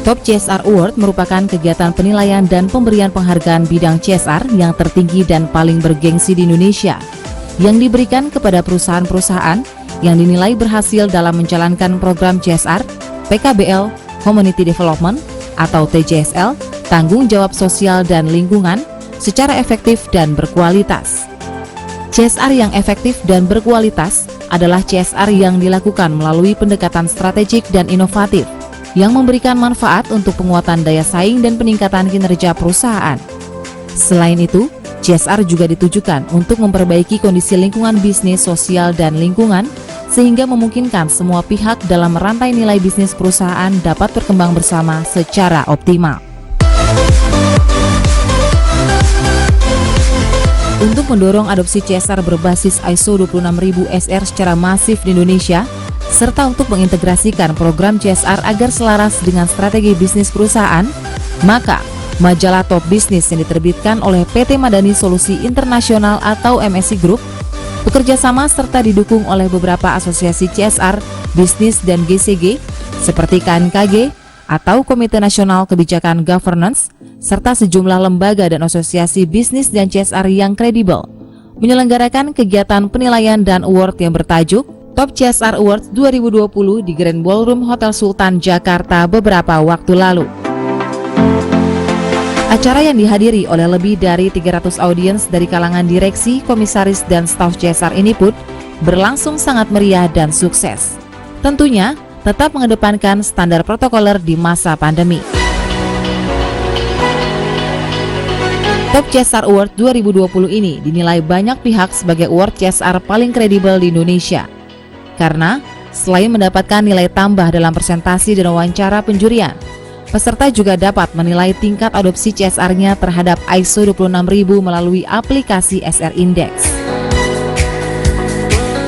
Top CSR Award merupakan kegiatan penilaian dan pemberian penghargaan bidang CSR yang tertinggi dan paling bergengsi di Indonesia, yang diberikan kepada perusahaan-perusahaan yang dinilai berhasil dalam menjalankan program CSR, PKBL, Community Development, atau TJSL, tanggung jawab sosial dan lingkungan, secara efektif dan berkualitas. CSR yang efektif dan berkualitas adalah CSR yang dilakukan melalui pendekatan strategik dan inovatif, yang memberikan manfaat untuk penguatan daya saing dan peningkatan kinerja perusahaan. Selain itu, CSR juga ditujukan untuk memperbaiki kondisi lingkungan bisnis, sosial, dan lingkungan, sehingga memungkinkan semua pihak dalam rantai nilai bisnis perusahaan dapat berkembang bersama secara optimal. Untuk mendorong adopsi CSR berbasis ISO 26000 SR secara masif di Indonesia, serta untuk mengintegrasikan program CSR agar selaras dengan strategi bisnis perusahaan, maka majalah Top Business yang diterbitkan oleh PT Madani Solusi Internasional atau MSI Group bekerja sama serta didukung oleh beberapa asosiasi CSR, bisnis dan GCG seperti KNKG atau Komite Nasional Kebijakan Governance, serta sejumlah lembaga dan asosiasi bisnis dan CSR yang kredibel, menyelenggarakan kegiatan penilaian dan award yang bertajuk Top CSR Awards 2020 di Grand Ballroom Hotel Sultan Jakarta beberapa waktu lalu. Acara yang dihadiri oleh lebih dari 300 audiens dari kalangan direksi, komisaris, dan staf CSR ini pun berlangsung sangat meriah dan sukses. Tentunya tetap mengedepankan standar protokoler di masa pandemi. Top CSR Award 2020 ini dinilai banyak pihak sebagai award CSR paling kredibel di Indonesia. Karena selain mendapatkan nilai tambah dalam presentasi dan wawancara penjurian, peserta juga dapat menilai tingkat adopsi CSR-nya terhadap ISO 26000 melalui aplikasi SR Index.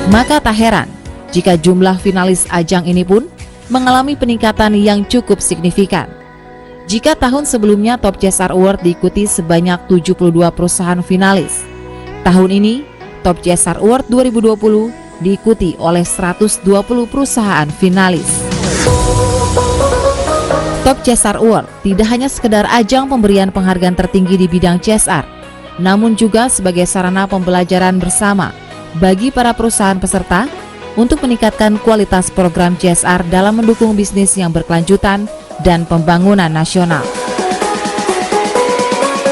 Maka tak heran jika jumlah finalis ajang ini pun mengalami peningkatan yang cukup signifikan. Jika tahun sebelumnya Top CSR Award diikuti sebanyak 72 perusahaan finalis, tahun ini Top CSR Award 2020 diikuti oleh 120 perusahaan finalis. Top CSR Award tidak hanya sekedar ajang pemberian penghargaan tertinggi di bidang CSR, namun juga sebagai sarana pembelajaran bersama bagi para perusahaan peserta untuk meningkatkan kualitas program CSR dalam mendukung bisnis yang berkelanjutan dan pembangunan nasional.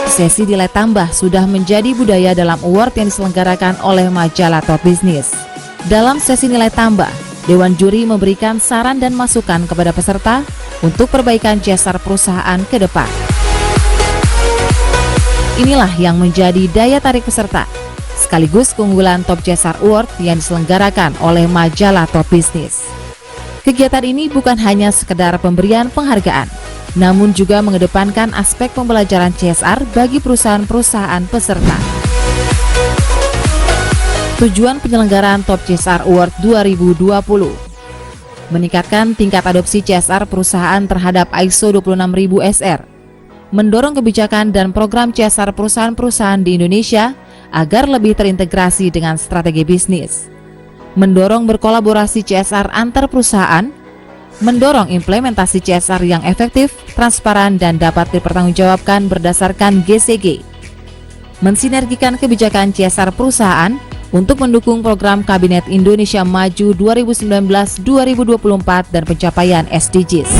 Sesi nilai tambah sudah menjadi budaya dalam award yang diselenggarakan oleh majalah Top Business. Dalam sesi nilai tambah, Dewan Juri memberikan saran dan masukan kepada peserta untuk perbaikan CSR perusahaan ke depan. Inilah yang menjadi daya tarik peserta, sekaligus keunggulan Top CSR Award yang diselenggarakan oleh majalah Top Business. Kegiatan ini bukan hanya sekedar pemberian penghargaan, namun juga mengedepankan aspek pembelajaran CSR bagi perusahaan-perusahaan peserta. Tujuan penyelenggaraan Top CSR Award 2020 meningkatkan tingkat adopsi CSR perusahaan terhadap ISO 26000 SR, mendorong kebijakan dan program CSR perusahaan-perusahaan di Indonesia agar lebih terintegrasi dengan strategi bisnis, mendorong berkolaborasi CSR antar perusahaan, mendorong implementasi CSR yang efektif, transparan, dan dapat dipertanggungjawabkan berdasarkan GCG, mensinergikan kebijakan CSR perusahaan untuk mendukung program Kabinet Indonesia Maju 2019-2024 dan pencapaian SDGs.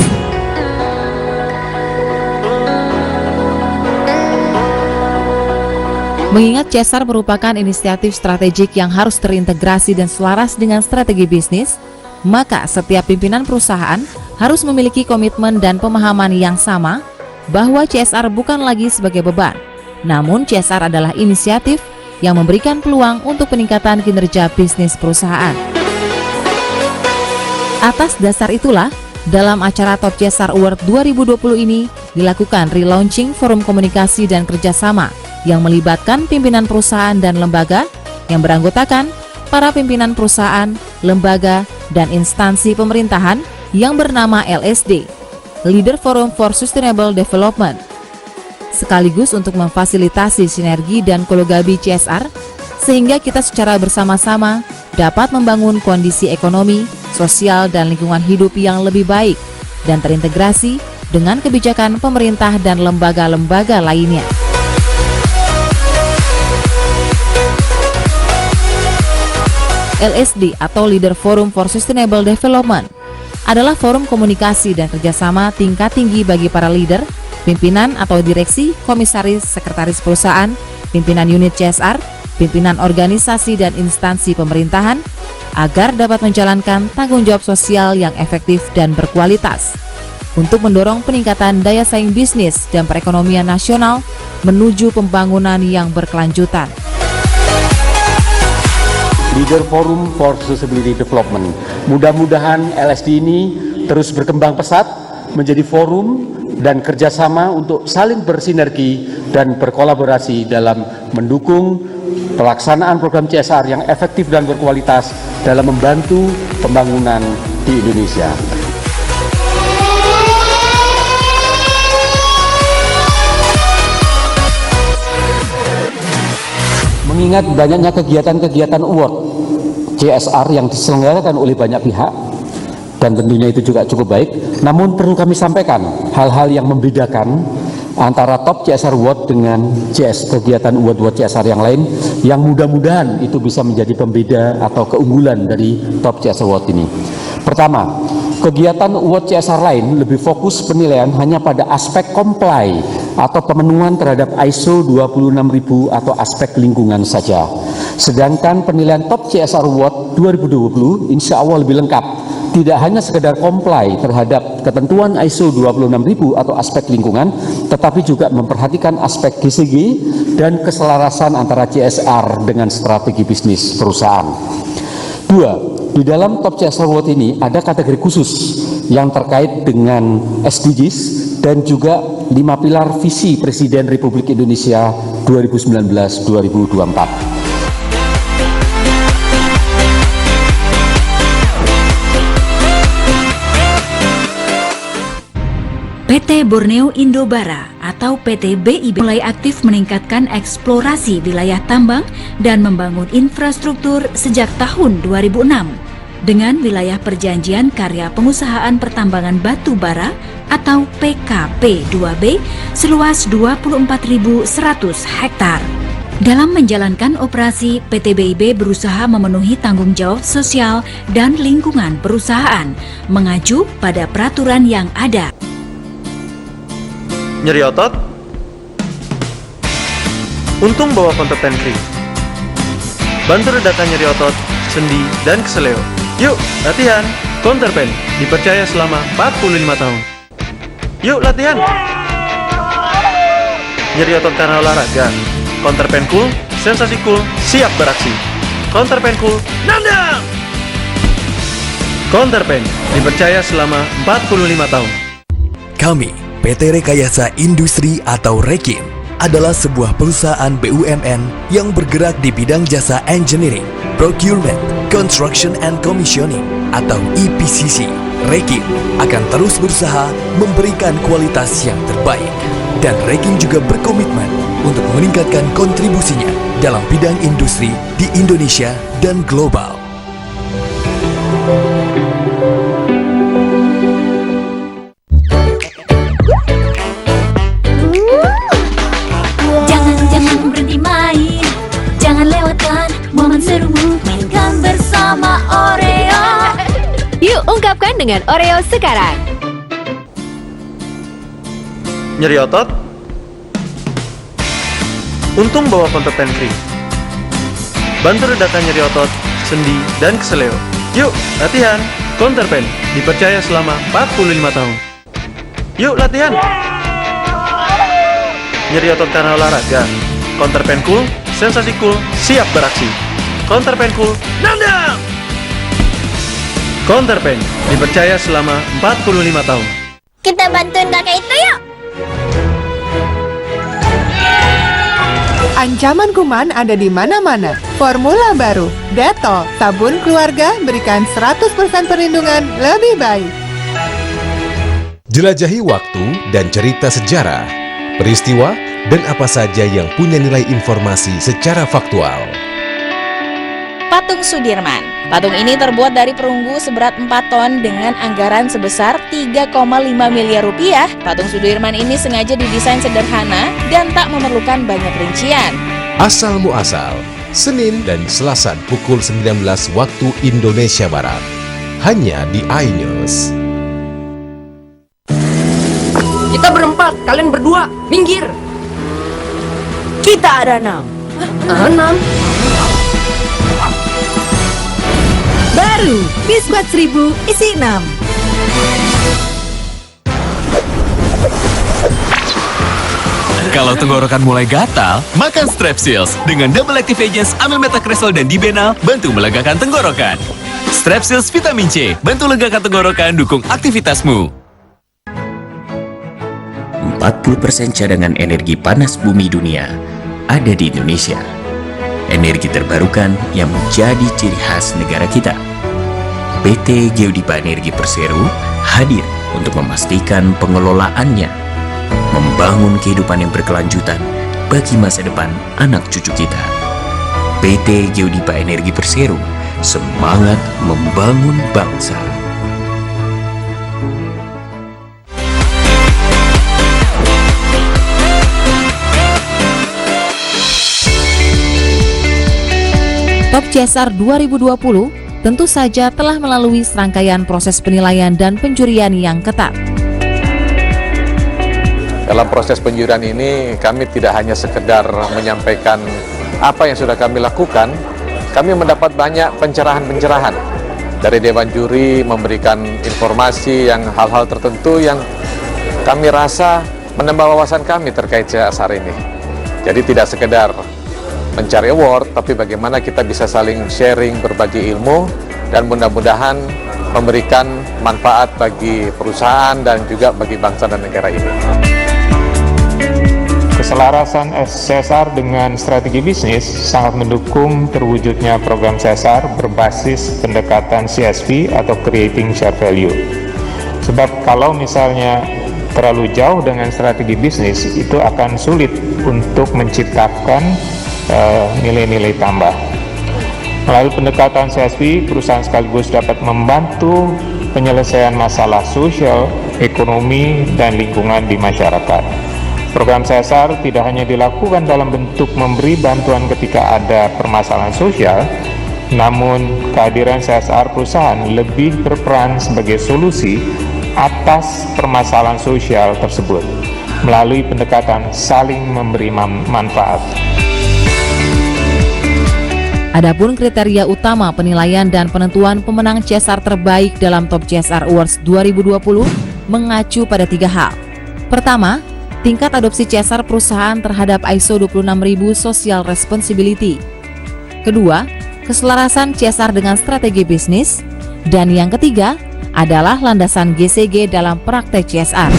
Mengingat CSR merupakan inisiatif strategik yang harus terintegrasi dan selaras dengan strategi bisnis, maka setiap pimpinan perusahaan harus memiliki komitmen dan pemahaman yang sama bahwa CSR bukan lagi sebagai beban, namun CSR adalah inisiatif yang memberikan peluang untuk peningkatan kinerja bisnis perusahaan. Atas dasar itulah, dalam acara Top CSR Award 2020 ini dilakukan relaunching forum komunikasi dan kerjasama yang melibatkan pimpinan perusahaan dan lembaga yang beranggotakan para pimpinan perusahaan, lembaga, dan instansi pemerintahan yang bernama LSD, Leader Forum for Sustainable Development, sekaligus untuk memfasilitasi sinergi dan kolaborasi CSR sehingga kita secara bersama-sama dapat membangun kondisi ekonomi, sosial, dan lingkungan hidup yang lebih baik dan terintegrasi dengan kebijakan pemerintah dan lembaga-lembaga lainnya. LSD atau Leader Forum for Sustainable Development adalah forum komunikasi dan kerjasama tingkat tinggi bagi para leader, pimpinan atau direksi, komisaris, sekretaris perusahaan, pimpinan unit CSR, pimpinan organisasi dan instansi pemerintahan, agar dapat menjalankan tanggung jawab sosial yang efektif dan berkualitas untuk mendorong peningkatan daya saing bisnis dan perekonomian nasional menuju pembangunan yang berkelanjutan. Leader Forum for Sustainability Development. Mudah-mudahan LSD ini terus berkembang pesat menjadi forum dan kerjasama untuk saling bersinergi dan berkolaborasi dalam mendukung pelaksanaan program CSR yang efektif dan berkualitas dalam membantu pembangunan di Indonesia. Mengingat banyaknya kegiatan-kegiatan award CSR yang diselenggarakan oleh banyak pihak, dan tentunya itu juga cukup baik, namun perlu kami sampaikan hal-hal yang membedakan antara top CSR Award dengan kegiatan award CSR yang lain, yang mudah-mudahan itu bisa menjadi pembeda atau keunggulan dari top CSR Award ini. Pertama, kegiatan award CSR lain lebih fokus penilaian hanya pada aspek comply atau pemenuhan terhadap ISO 26000 atau aspek lingkungan saja. Sedangkan penilaian top CSR Award 2020 insya Allah lebih lengkap, tidak hanya sekedar comply terhadap ketentuan ISO 26000 atau aspek lingkungan, tetapi juga memperhatikan aspek GCG dan keselarasan antara CSR dengan strategi bisnis perusahaan. Dua, di dalam top CSR Award ini ada kategori khusus yang terkait dengan SDGs dan juga 5 pilar visi Presiden Republik Indonesia 2019-2024. PT Borneo Indobara atau PT BIB mulai aktif meningkatkan eksplorasi wilayah tambang dan membangun infrastruktur sejak tahun 2006 dengan wilayah perjanjian karya pengusahaan pertambangan batu bara atau PKP2B seluas 24.100 hektar. Dalam menjalankan operasi, PT BIB berusaha memenuhi tanggung jawab sosial dan lingkungan perusahaan, mengacu pada peraturan yang ada. Nyeri otot? Untung bawa Counterpen Kering. Bantu redakan nyeri otot, sendi, dan keseleo. Yuk, latihan! Counterpen dipercaya selama 45 tahun. Yuk, latihan! Nyeri otot karena olahraga. Counterpen Cool, sensasi cool, siap beraksi. Counterpen Cool, nandang! Counterpen dipercaya selama 45 tahun. Kami, PT Rekayasa Industri atau Rekin, adalah sebuah perusahaan BUMN yang bergerak di bidang jasa engineering, procurement, construction and commissioning atau EPCC. Rekin akan terus berusaha memberikan kualitas yang terbaik, dan Rekin juga berkomitmen untuk meningkatkan kontribusinya dalam bidang industri di Indonesia dan global. Ungkapkan dengan Oreo sekarang. Nyeri otot? Untung bawa Counterpen Kering. Bantu redakan nyeri otot, sendi, dan keseleo. Yuk, latihan! Counterpen dipercaya selama 45 tahun. Yuk, latihan! Nyeri otot karena olahraga. Counterpen Cool, sensasi cool, siap beraksi. Counterpen Cool, nandang! Counterpen dipercaya selama 45 tahun. Kita bantuin kakek itu yuk! Ancaman kuman ada di mana-mana. Formula baru, Dettol, sabun keluarga berikan 100% perlindungan lebih baik. Jelajahi waktu dan cerita sejarah, peristiwa, dan apa saja yang punya nilai informasi secara faktual. Patung Sudirman. Patung ini terbuat dari perunggu seberat 4 ton dengan anggaran sebesar 3,5 miliar rupiah. Patung Sudirman ini sengaja didesain sederhana dan tak memerlukan banyak rincian. Asal muasal, Senin dan Selasa pukul 19 waktu Indonesia Barat. Hanya di iNews. Kita berempat, kalian berdua, minggir. Kita ada 6. 6. Baru, Biskuit 1000 isi 6. Kalau tenggorokan mulai gatal, makan Strepsils dengan Double Active Agents amyl metacresol dan dibenal bantu melegakan tenggorokan. Strepsils Vitamin C bantu legakan tenggorokan, dukung aktivitasmu. 40% cadangan energi panas bumi dunia ada di Indonesia. Energi terbarukan yang menjadi ciri khas negara kita. PT Geodipa Energi Persero hadir untuk memastikan pengelolaannya, membangun kehidupan yang berkelanjutan bagi masa depan anak cucu kita. PT Geodipa Energi Persero, semangat membangun bangsa. Top CSR 2020 tentu saja telah melalui serangkaian proses penilaian dan penjurian yang ketat. Dalam proses penjurian ini, kami tidak hanya sekedar menyampaikan apa yang sudah kami lakukan, kami mendapat banyak pencerahan-pencerahan dari Dewan Juri, memberikan informasi yang hal-hal tertentu yang kami rasa menambah wawasan kami terkait CSR ini. Jadi tidak sekedar mencari award, tapi bagaimana kita bisa saling sharing, berbagi ilmu, dan mudah-mudahan memberikan manfaat bagi perusahaan dan juga bagi bangsa dan negara ini. Keselarasan CSR dengan strategi bisnis sangat mendukung terwujudnya program CSR berbasis pendekatan CSV atau Creating Share Value. Sebab kalau misalnya terlalu jauh dengan strategi bisnis, itu akan sulit untuk menciptakan nilai-nilai tambah. Melalui pendekatan CSV, perusahaan sekaligus dapat membantu penyelesaian masalah sosial, ekonomi, dan lingkungan di masyarakat. Program CSR tidak hanya dilakukan dalam bentuk memberi bantuan ketika ada permasalahan sosial, namun kehadiran CSR perusahaan lebih berperan sebagai solusi atas permasalahan sosial tersebut melalui pendekatan saling memberi manfaat. Adapun kriteria utama penilaian dan penentuan pemenang CSR terbaik dalam Top CSR Awards 2020 mengacu pada 3 hal. Pertama, tingkat adopsi CSR perusahaan terhadap ISO 26000 Social Responsibility. Kedua, keselarasan CSR dengan strategi bisnis. Dan yang ketiga adalah landasan GCG dalam praktek CSR.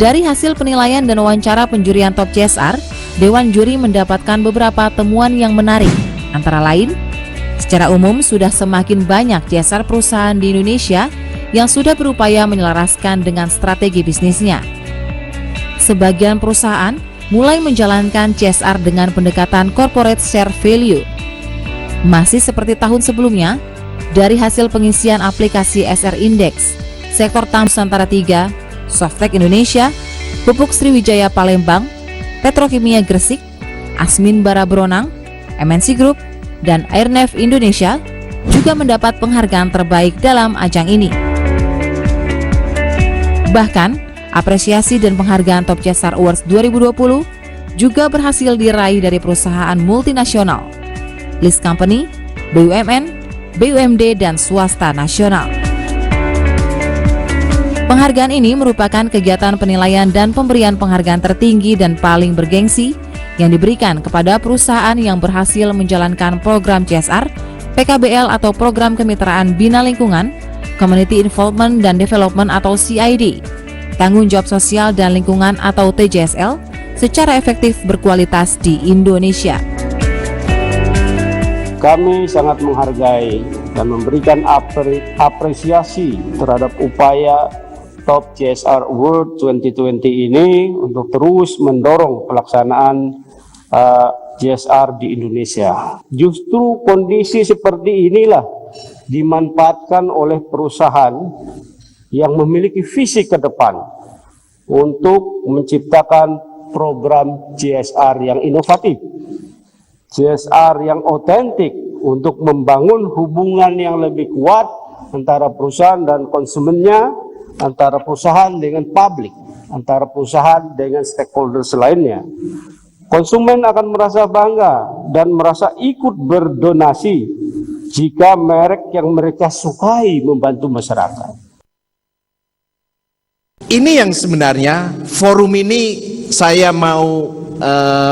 Dari hasil penilaian dan wawancara penjurian Top CSR, Dewan Juri mendapatkan beberapa temuan yang menarik. Antara lain, secara umum sudah semakin banyak CSR perusahaan di Indonesia yang sudah berupaya menyelaraskan dengan strategi bisnisnya. Sebagian perusahaan mulai menjalankan CSR dengan pendekatan corporate share value. Masih seperti tahun sebelumnya, dari hasil pengisian aplikasi SR Index, Sektor TAM Nusantara 3, Softtek Indonesia, Pupuk Sriwijaya Palembang, Petrokimia Gresik, Asmin Bara Bronang, MNC Group, dan Airnev Indonesia juga mendapat penghargaan terbaik dalam ajang ini. Bahkan, apresiasi dan penghargaan Top CSR Awards 2020 juga berhasil diraih dari perusahaan multinasional, list company, BUMN, BUMD, dan swasta nasional. Penghargaan ini merupakan kegiatan penilaian dan pemberian penghargaan tertinggi dan paling bergengsi yang diberikan kepada perusahaan yang berhasil menjalankan program CSR, PKBL atau Program Kemitraan Bina Lingkungan, Community Involvement dan Development atau CID, Tanggung Jawab Sosial dan Lingkungan atau TJSL, secara efektif berkualitas di Indonesia. Kami sangat menghargai dan memberikan apresiasi terhadap upaya Top CSR Award 2020 ini untuk terus mendorong pelaksanaan CSR di Indonesia. Justru kondisi seperti inilah dimanfaatkan oleh perusahaan yang memiliki visi ke depan untuk menciptakan program CSR yang inovatif, CSR yang otentik untuk membangun hubungan yang lebih kuat antara perusahaan dan konsumennya, antara perusahaan dengan publik, antara perusahaan dengan stakeholders lainnya. Konsumen akan merasa bangga dan merasa ikut berdonasi jika merek yang mereka sukai membantu masyarakat. Ini yang sebenarnya forum ini saya mau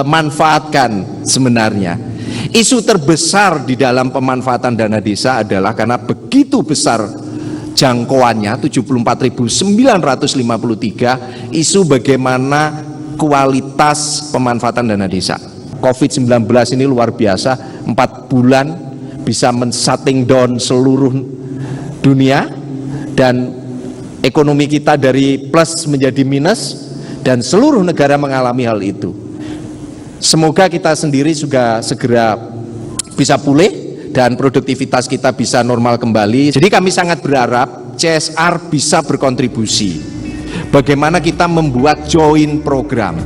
manfaatkan sebenarnya. Isu terbesar di dalam pemanfaatan dana desa adalah karena begitu besar jangkauannya 74.953, isu bagaimana kualitas pemanfaatan dana desa. COVID-19 ini luar biasa, 4 bulan bisa men-shutting down seluruh dunia dan ekonomi kita dari plus menjadi minus dan seluruh negara mengalami hal itu. Semoga kita sendiri juga segera bisa pulih dan produktivitas kita bisa normal kembali. Jadi kami sangat berharap CSR bisa berkontribusi. Bagaimana kita membuat joint program.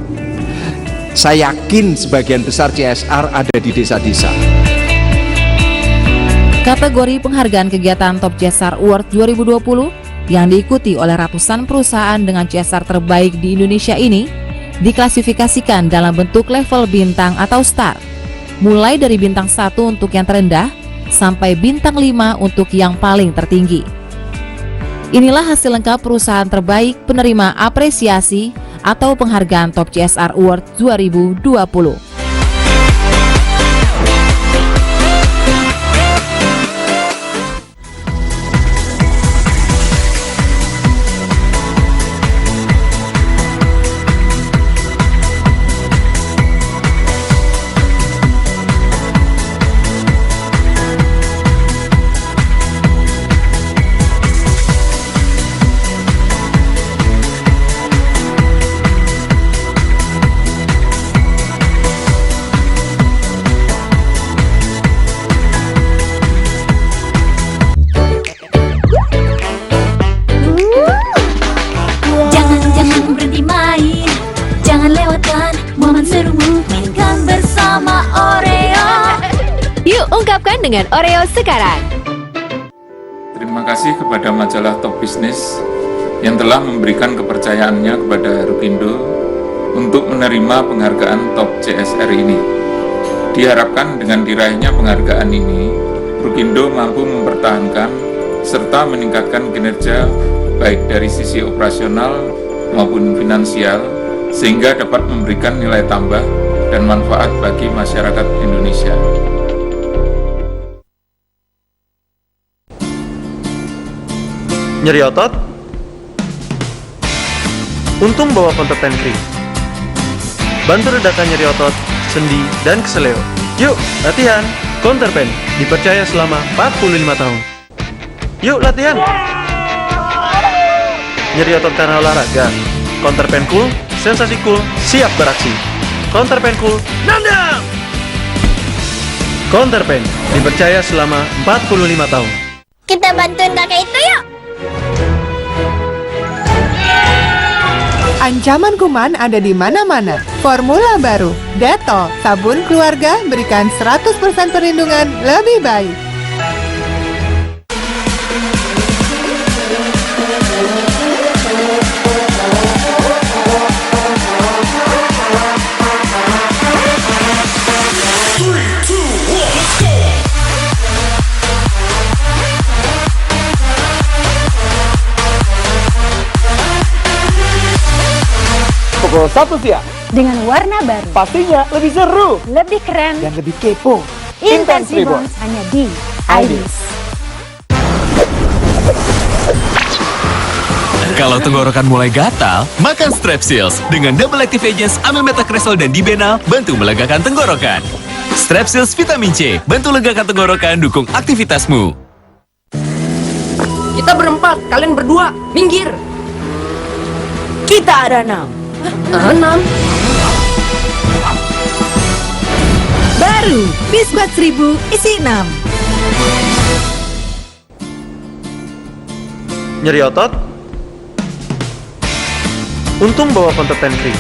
Saya yakin sebagian besar CSR ada di desa-desa. Kategori penghargaan kegiatan Top CSR Award 2020 yang diikuti oleh ratusan perusahaan dengan CSR terbaik di Indonesia ini diklasifikasikan dalam bentuk level bintang atau star, mulai dari bintang 1 untuk yang terendah sampai bintang 5 untuk yang paling tertinggi. Inilah hasil lengkap perusahaan terbaik penerima apresiasi atau penghargaan Top CSR Award 2020. Ungkapkan dengan Oreo sekarang. Terima kasih kepada majalah Top Business yang telah memberikan kepercayaannya kepada Rukindo untuk menerima penghargaan Top CSR ini. Diharapkan dengan diraihnya penghargaan ini, Rukindo mampu mempertahankan serta meningkatkan kinerja baik dari sisi operasional maupun finansial sehingga dapat memberikan nilai tambah dan manfaat bagi masyarakat Indonesia. Nyeri otot? Untung bawa Counterpen Free. Bantu redakan nyeri otot, sendi, dan keseleo. Yuk, latihan! Counterpen dipercaya selama 45 tahun. Yuk, latihan! Nyeri otot karena olahraga. Counterpen Cool, sensasi cool, siap beraksi. Counterpen Cool, nendang! Counterpen dipercaya selama 45 tahun. Kita bantuin kakek itu yuk! Ancaman kuman ada di mana-mana. Formula baru, Dettol, sabun keluarga berikan 100% perlindungan lebih baik. Pukul 1 siang. Dengan warna baru. Pastinya lebih seru. Lebih keren. Dan lebih kepo. Intense Reborn hanya di IDIS. Kalau tenggorokan mulai gatal, makan Strepsils. Dengan Double Active Agents Amyl Metacresol dan Dibenal, bantu melegakan tenggorokan. Strepsils Vitamin C, bantu legakan tenggorokan, dukung aktivitasmu. Kita berempat, kalian berdua, minggir. Kita ada 6. 6. Baru, Biskuat 1000 isi 6. Nyeri otot? Untung bawa Counterpen Free.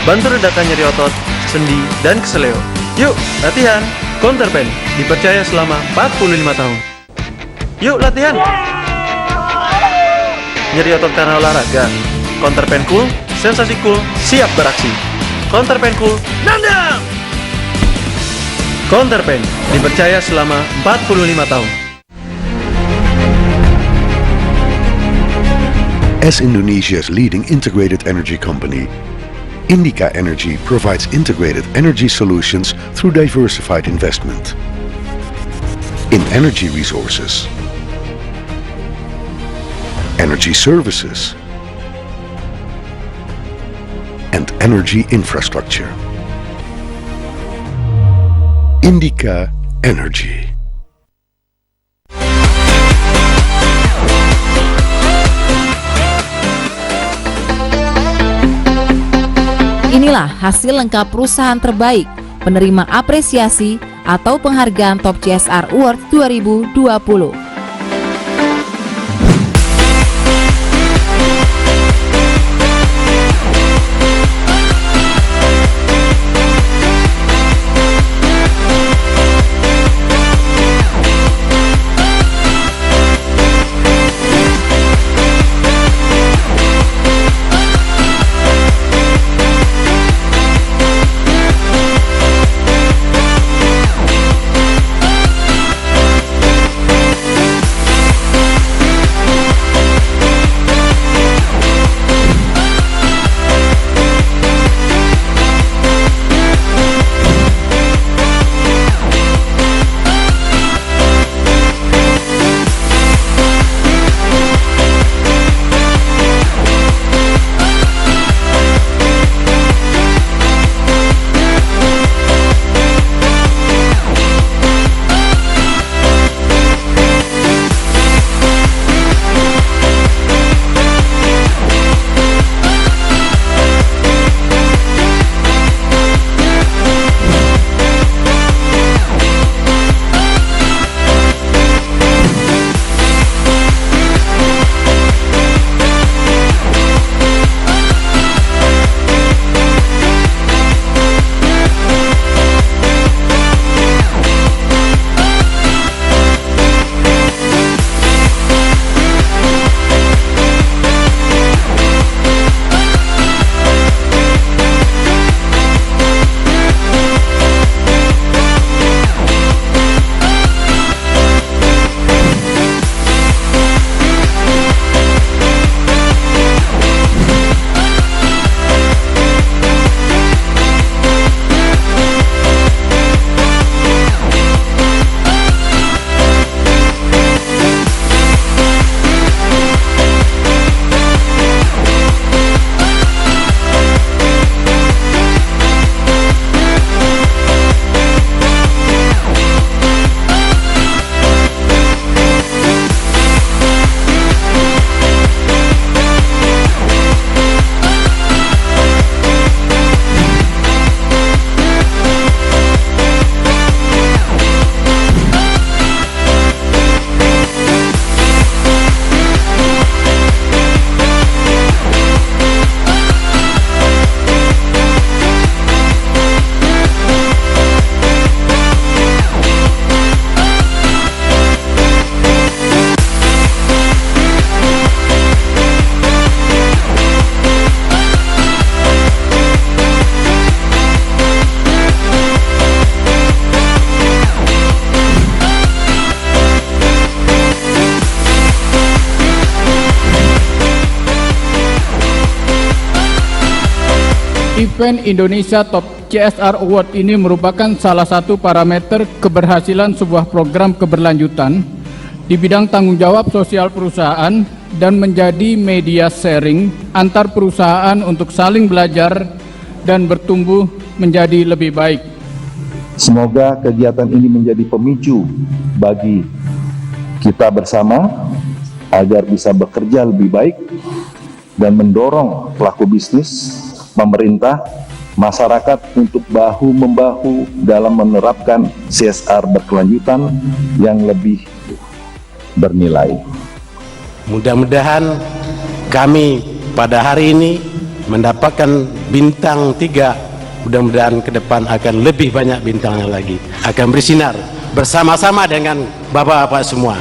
Bantu redakan nyeri otot, sendi, dan keseleo. Yuk, latihan. Counterpen, dipercaya selama 45 tahun. Yuk, latihan. Nyeri otot karena olahraga. Counterpen Cool, sensasi cool, siap beraksi. Counterpen Cool, nandang! Counterpen, dipercaya selama 45 tahun. As Indonesia's leading integrated energy company, Indica Energy provides integrated energy solutions through diversified investment in energy resources, energy services, and energy infrastructure. Indica Energy. Inilah hasil lengkap perusahaan terbaik penerima apresiasi atau penghargaan Top CSR Award 2020. Event Indonesia Top CSR Award ini merupakan salah satu parameter keberhasilan sebuah program keberlanjutan di bidang tanggung jawab sosial perusahaan dan menjadi media sharing antar perusahaan untuk saling belajar dan bertumbuh menjadi lebih baik. Semoga kegiatan ini menjadi pemicu bagi kita bersama agar bisa bekerja lebih baik dan mendorong pelaku bisnis, pemerintah, masyarakat untuk bahu-membahu dalam menerapkan CSR berkelanjutan yang lebih bernilai. Mudah-mudahan kami pada hari ini mendapatkan bintang 3. Mudah-mudahan ke depan akan lebih banyak bintangnya lagi, akan bersinar bersama-sama dengan bapak-bapak semua.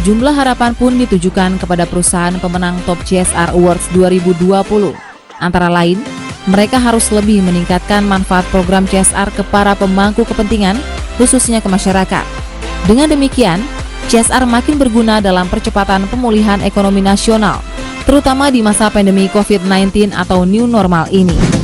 Sejumlah harapan pun ditujukan kepada perusahaan pemenang Top CSR Awards 2020. Antara lain, mereka harus lebih meningkatkan manfaat program CSR ke para pemangku kepentingan, khususnya ke masyarakat. Dengan demikian, CSR makin berguna dalam percepatan pemulihan ekonomi nasional, terutama di masa pandemi COVID-19 atau new normal ini.